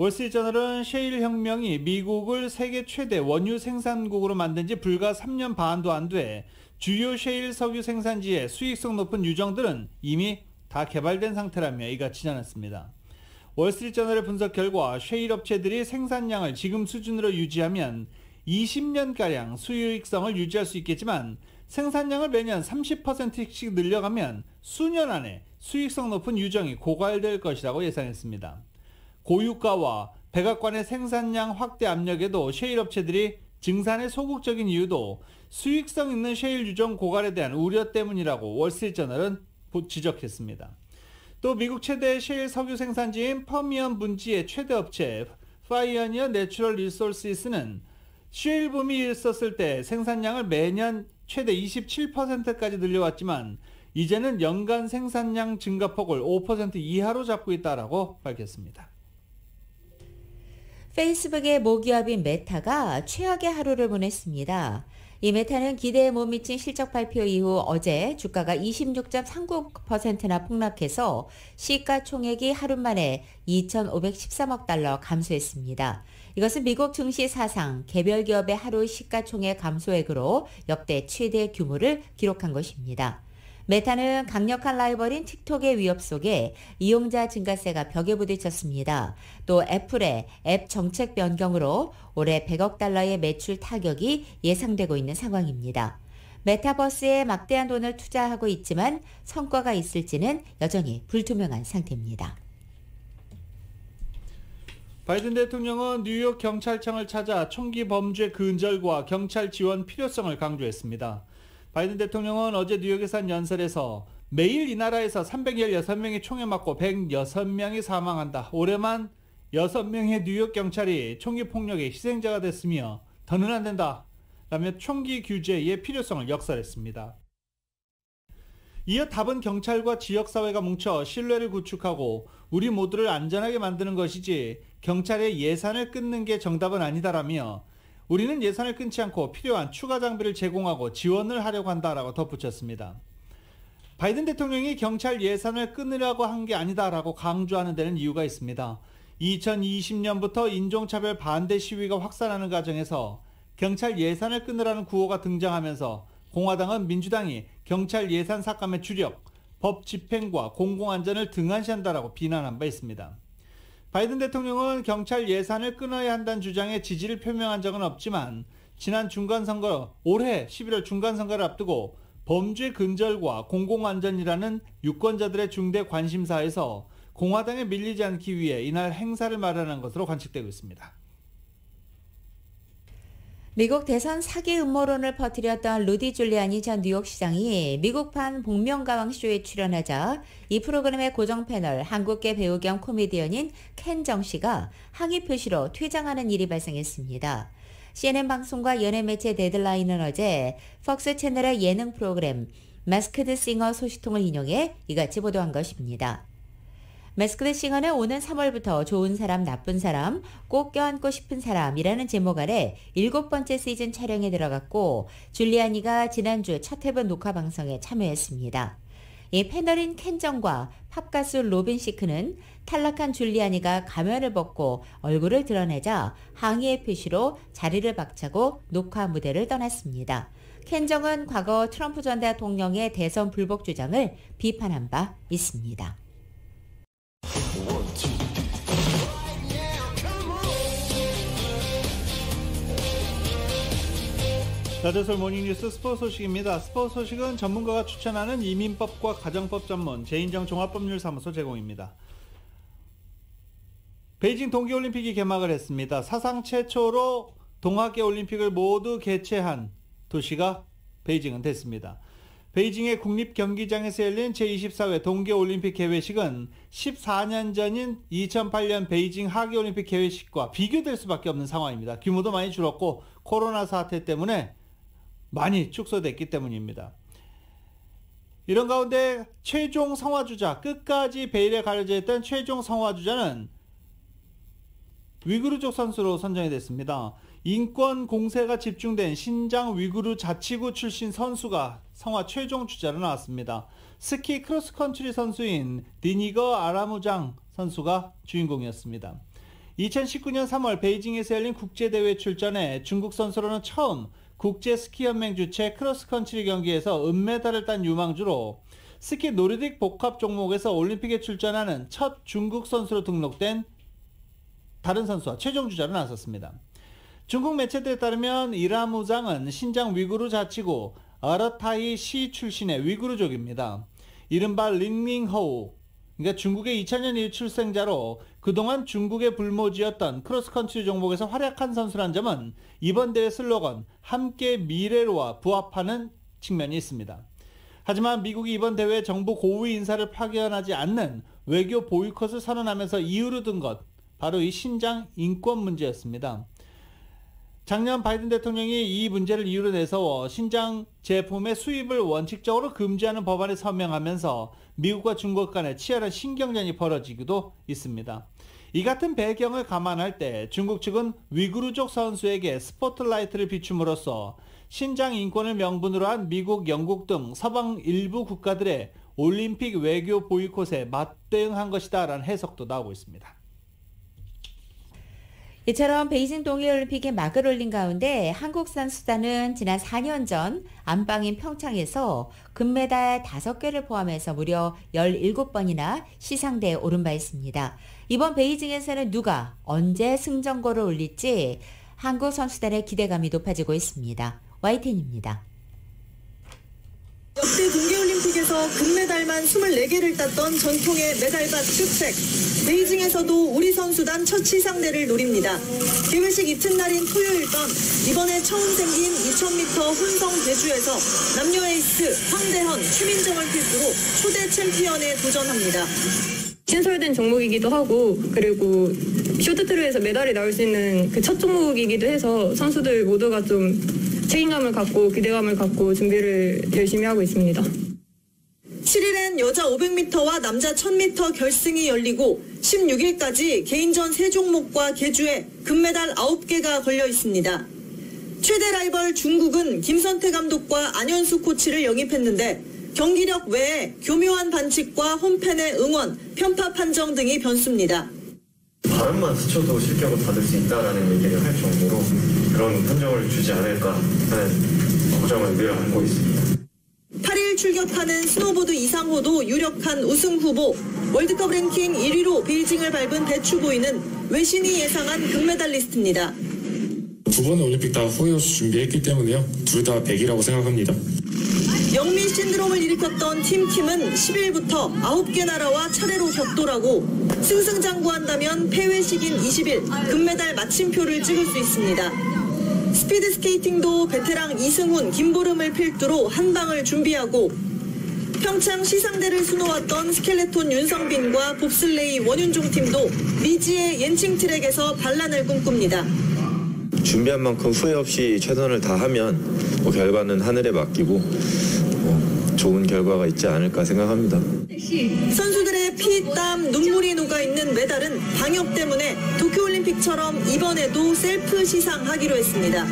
월스트리트저널은 셰일 혁명이 미국을 세계 최대 원유 생산국으로 만든 지 불과 3년 반도 안 돼 주요 셰일 석유 생산지의 수익성 높은 유정들은 이미 다 개발된 상태라며 이같이 전했습니다. 월스트리트저널의 분석 결과 셰일 업체들이 생산량을 지금 수준으로 유지하면 20년가량 수익성을 유지할 수 있겠지만 생산량을 매년 30%씩 늘려가면 수년 안에 수익성 높은 유정이 고갈될 것이라고 예상했습니다. 고유가와 백악관의 생산량 확대 압력에도 셰일 업체들이 증산에 소극적인 이유도 수익성 있는 셰일 유정 고갈에 대한 우려 때문이라고 월스트리트저널은 지적했습니다. 또 미국 최대 셰일 석유 생산지인 퍼미언 분지의 최대 업체 파이어니어 내추럴 리소스는 셰일 붐이 있었을 때 생산량을 매년 최대 27%까지 늘려왔지만 이제는 연간 생산량 증가폭을 5% 이하로 잡고 있다고 밝혔습니다. 페이스북의 모기업인 메타가 최악의 하루를 보냈습니다. 이 메타는 기대에 못 미친 실적 발표 이후 어제 주가가 26.39%나 폭락해서 시가총액이 하루 만에 2,513억 달러 감소했습니다. 이것은 미국 증시 사상 개별 기업의 하루 시가총액 감소액으로 역대 최대 규모를 기록한 것입니다. 메타는 강력한 라이벌인 틱톡의 위협 속에 이용자 증가세가 벽에 부딪혔습니다. 또 애플의 앱 정책 변경으로 올해 100억 달러의 매출 타격이 예상되고 있는 상황입니다. 메타버스에 막대한 돈을 투자하고 있지만 성과가 있을지는 여전히 불투명한 상태입니다. 바이든 대통령은 뉴욕 경찰청을 찾아 총기 범죄 근절과 경찰 지원 필요성을 강조했습니다. 바이든 대통령은 어제 뉴욕에서 한 연설에서 매일 이 나라에서 316명이 총에 맞고 106명이 사망한다. 올해만 6명의 뉴욕 경찰이 총기 폭력의 희생자가 됐으며 더는 안 된다. 라며 총기 규제의 필요성을 역설했습니다. 이어 답은 경찰과 지역사회가 뭉쳐 신뢰를 구축하고 우리 모두를 안전하게 만드는 것이지 경찰의 예산을 끊는 게 정답은 아니다라며 우리는 예산을 끊지 않고 필요한 추가 장비를 제공하고 지원을 하려고 한다라고 덧붙였습니다. 바이든 대통령이 경찰 예산을 끊으려고 한 게 아니다라고 강조하는 데는 이유가 있습니다. 2020년부터 인종차별 반대 시위가 확산하는 과정에서 경찰 예산을 끊으라는 구호가 등장하면서 공화당은 민주당이 경찰 예산 삭감의 주력, 법 집행과 공공안전을 등한시한다라고 비난한 바 있습니다. 바이든 대통령은 경찰 예산을 끊어야 한다는 주장에 지지를 표명한 적은 없지만 지난 중간선거, 올해 11월 중간선거를 앞두고 범죄 근절과 공공안전이라는 유권자들의 중대 관심사에서 공화당에 밀리지 않기 위해 이날 행사를 마련한 것으로 관측되고 있습니다. 미국 대선 사기 음모론을 퍼뜨렸던 루디 줄리아니 전 뉴욕시장이 미국판 복면가왕 쇼에 출연하자 이 프로그램의 고정 패널 한국계 배우 겸 코미디언인 켄 정 씨가 항의 표시로 퇴장하는 일이 발생했습니다. CNN 방송과 연예매체 데드라인은 어제 폭스 채널의 예능 프로그램 마스크드 싱어 소식통을 인용해 이같이 보도한 것입니다. 마스크드 싱어는 오는 3월부터 좋은 사람, 나쁜 사람, 꼭 껴안고 싶은 사람이라는 제목 아래 7번째 시즌 촬영에 들어갔고 줄리아니가 지난주 첫 회분 녹화 방송에 참여했습니다. 이 패널인 켄정과 팝가수 로빈 시크는 탈락한 줄리아니가 가면을 벗고 얼굴을 드러내자 항의의 표시로 자리를 박차고 녹화 무대를 떠났습니다. 켄정은 과거 트럼프 전 대통령의 대선 불복 주장을 비판한 바 있습니다. 라디오솔 모닝뉴스 스포츠 소식입니다. 스포츠 소식은 전문가가 추천하는 이민법과 가정법 전문 제인정 종합법률사무소 제공입니다. 베이징 동계올림픽이 개막을 했습니다. 사상 최초로 동학계올림픽을 모두 개최한 도시가 베이징은 됐습니다. 베이징의 국립경기장에서 열린 제24회 동계올림픽 개회식은 14년 전인 2008년 베이징 하계올림픽 개회식과 비교될 수밖에 없는 상황입니다. 규모도 많이 줄었고 코로나 사태 때문에 많이 축소됐기 때문입니다. 이런 가운데 최종 성화주자, 끝까지 베일에 가려져 있던 최종 성화주자는 위구르족 선수로 선정이 됐습니다. 인권 공세가 집중된 신장 위구르 자치구 출신 선수가 성화 최종 주자로 나왔습니다. 스키 크로스컨트리 선수인 디니거 아라무장 선수가 주인공이었습니다. 2019년 3월 베이징에서 열린 국제대회 출전해 중국 선수로는 처음 국제스키연맹 주최 크로스컨트리 경기에서 은메달을 딴 유망주로 스키 노르딕 복합 종목에서 올림픽에 출전하는 첫 중국 선수로 등록된 다른 선수와 최종 주자로 나섰습니다. 중국 매체들에 따르면 이라무장은 신장 위구르 자치구 아라타이 시 출신의 위구르족입니다. 이른바 링밍허우, 그러니까 중국의 2000년 1 출생자로 그동안 중국의 불모지였던 크로스컨트리 종목에서 활약한 선수란 점은 이번 대회 슬로건 함께 미래로와 부합하는 측면이 있습니다. 하지만 미국이 이번 대회에 정부 고위 인사를 파견하지 않는 외교 보이콧을 선언하면서 이유로 든 것, 바로 이 신장 인권 문제였습니다. 작년 바이든 대통령이 이 문제를 이유로 내세워 신장 제품의 수입을 원칙적으로 금지하는 법안에 서명하면서 미국과 중국 간의 치열한 신경전이 벌어지기도 있습니다. 이 같은 배경을 감안할 때 중국 측은 위구르족 선수에게 스포트라이트를 비춤으로써 신장 인권을 명분으로 한 미국, 영국 등 서방 일부 국가들의 올림픽 외교 보이콧에 맞대응한 것이다 라는 해석도 나오고 있습니다. 이처럼 베이징 동계올림픽에 막을 올린 가운데 한국산 수단은 지난 4년 전 안방인 평창에서 금메달 5개를 포함해서 무려 17번이나 시상대에 오른 바 있습니다. 이번 베이징에서는 누가 언제 승전거를 올릴지 한국 선수단의 기대감이 높아지고 있습니다. YTN입니다. 역대 동계올림픽에서 금메달만 24개를 땄던 전통의 메달밭 슈트랙. 베이징에서도 우리 선수단 첫 시상대를 노립니다. 개회식 이튿날인 토요일 밤 이번에 처음 생긴 2000m 혼성 대주에서 남녀 에이스 황대헌, 최민정을 필두로 초대 챔피언에 도전합니다. 신설된 종목이기도 하고 그리고 쇼트트랙에서 메달이 나올 수 있는 그 첫 종목이기도 해서 선수들 모두가 좀 책임감을 갖고 기대감을 갖고 준비를 열심히 하고 있습니다. 7일엔 여자 500m와 남자 1000m 결승이 열리고 16일까지 개인전 3종목과 계주에 금메달 9개가 걸려 있습니다. 최대 라이벌 중국은 김선태 감독과 안현수 코치를 영입했는데 경기력 외에 교묘한 반칙과 홈팬의 응원, 편파 판정 등이 변수입니다. 발음만 스쳐도 실격을 받을 수 있다라는 얘기를 할 정도로 그런 판정을 주지 않을까 하는 걱정을 늘 안고 있습니다. 8일 출격하는 스노보드 이상호도 유력한 우승 후보, 월드컵 랭킹 1위로 베이징을 밟은 배추보이는 외신이 예상한 금메달리스트입니다. 두 번의 올림픽 다 후회 없이 준비했기 때문에요. 둘 다 100이라고 생각합니다. 영미 신드롬을 일으켰던 팀킴은 10일부터 9개 나라와 차례로 격돌하고 승승장구한다면 폐회식인 20일 금메달 마침표를 찍을 수 있습니다. 스피드 스케이팅도 베테랑 이승훈, 김보름을 필두로 한 방을 준비하고 평창 시상대를 수놓았던 스켈레톤 윤성빈과 봅슬레이 원윤종 팀도 미지의 옌칭 트랙에서 반란을 꿈꿉니다. 준비한 만큼 후회 없이 최선을 다하면 결과는 하늘에 맡기고 좋은 결과가 있지 않을까 생각합니다. 선수들의 피, 땀, 눈물이 녹아있는 메달은 방역 때문에 도쿄올림픽처럼 이번에도 셀프 시상하기로 했습니다.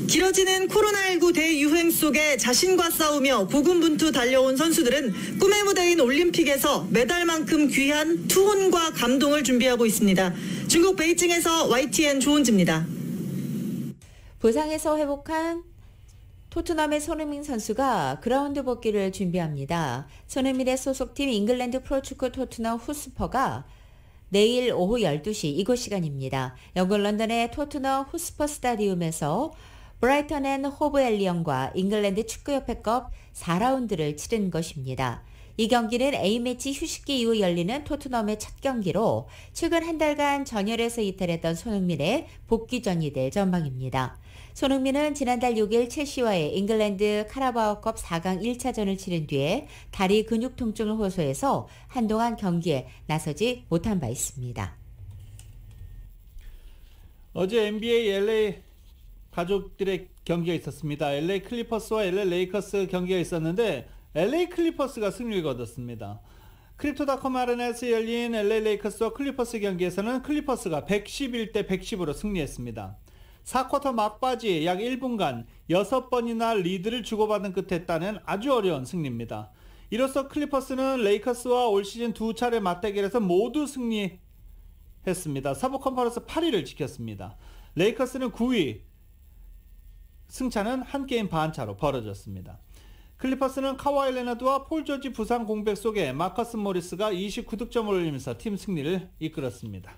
길어지는 코로나19 대유행 속에 자신과 싸우며 고군분투 달려온 선수들은 꿈의 무대인 올림픽에서 메달만큼 귀한 투혼과 감동을 준비하고 있습니다. 중국 베이징에서 YTN 조은지입니다. 부상에서 회복한 토트넘의 손흥민 선수가 그라운드 복귀를 준비합니다. 손흥민의 소속팀 잉글랜드 프로축구 토트넘 후스퍼가 내일 오후 12시 이곳 시간입니다. 영국 런던의 토트넘 후스퍼 스타디움에서 브라이턴 앤 호브 앨리언과 잉글랜드 축구협회컵 4라운드를 치른 것입니다. 이 경기는 A매치 휴식기 이후 열리는 토트넘의 첫 경기로 최근 한 달간 전열에서 이탈했던 손흥민의 복귀전이 될 전망입니다. 손흥민은 지난달 6일 첼시와의 잉글랜드 카라바오컵 4강 1차전을 치른 뒤에 다리 근육 통증을 호소해서 한동안 경기에 나서지 못한 바 있습니다. 어제 NBA LA 가족들의 경기가 있었습니다. LA 클리퍼스와 LA 레이커스 경기가 있었는데 LA 클리퍼스가 승리를 거뒀습니다. 크립토닷컴 아레나에서 열린 LA 레이커스와 클리퍼스 경기에서는 클리퍼스가 111대 110으로 승리했습니다. 4쿼터 막바지 약 1분간 6번이나 리드를 주고받은 끝에 따낸 아주 어려운 승리입니다. 이로써 클리퍼스는 레이커스와 올 시즌 두 차례 맞대결에서 모두 승리했고 했습니다. 서부 컨퍼런스 8위를 지켰습니다. 레이커스는 9위, 승차는 한 게임 반 차로 벌어졌습니다. 클리퍼스는 카와이 레나드와 폴 조지 부상 공백 속에 마커스 모리스가 29득점을 올리면서 팀 승리를 이끌었습니다.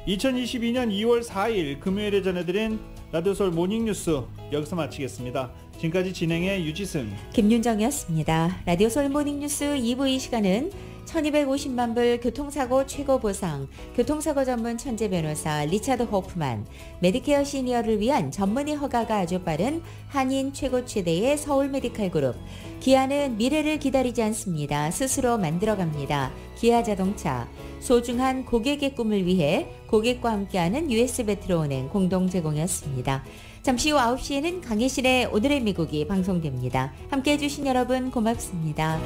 (2022년 2월 4일) 금요일에 전해드린 라디오서울 모닝뉴스 여기서 마치겠습니다. 지금까지 진행의 유지승, 김윤정이었습니다. 라디오서울 모닝뉴스 2부 이 시간은 1250만 불 교통사고 최고 보상, 교통사고 전문 천재 변호사 리차드 호프만, 메디케어 시니어를 위한 전문의 허가가 아주 빠른 한인 최고 최대의 서울 메디칼 그룹, 기아는 미래를 기다리지 않습니다. 스스로 만들어갑니다. 기아 자동차, 소중한 고객의 꿈을 위해 고객과 함께하는 US 베트로은행 공동 제공이었습니다. 잠시 후 9시에는 강혜실의 오늘의 미국이 방송됩니다. 함께해 주신 여러분 고맙습니다.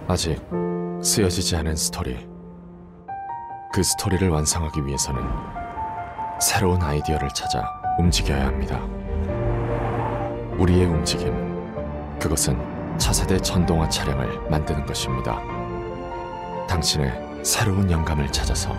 아직 쓰여지지 않은 스토리. 그 스토리를 완성하기 위해서는 새로운 아이디어를 찾아 움직여야 합니다. 우리의 움직임, 그것은 차세대 전동화 차량을 만드는 것입니다. 당신의 새로운 영감을 찾아서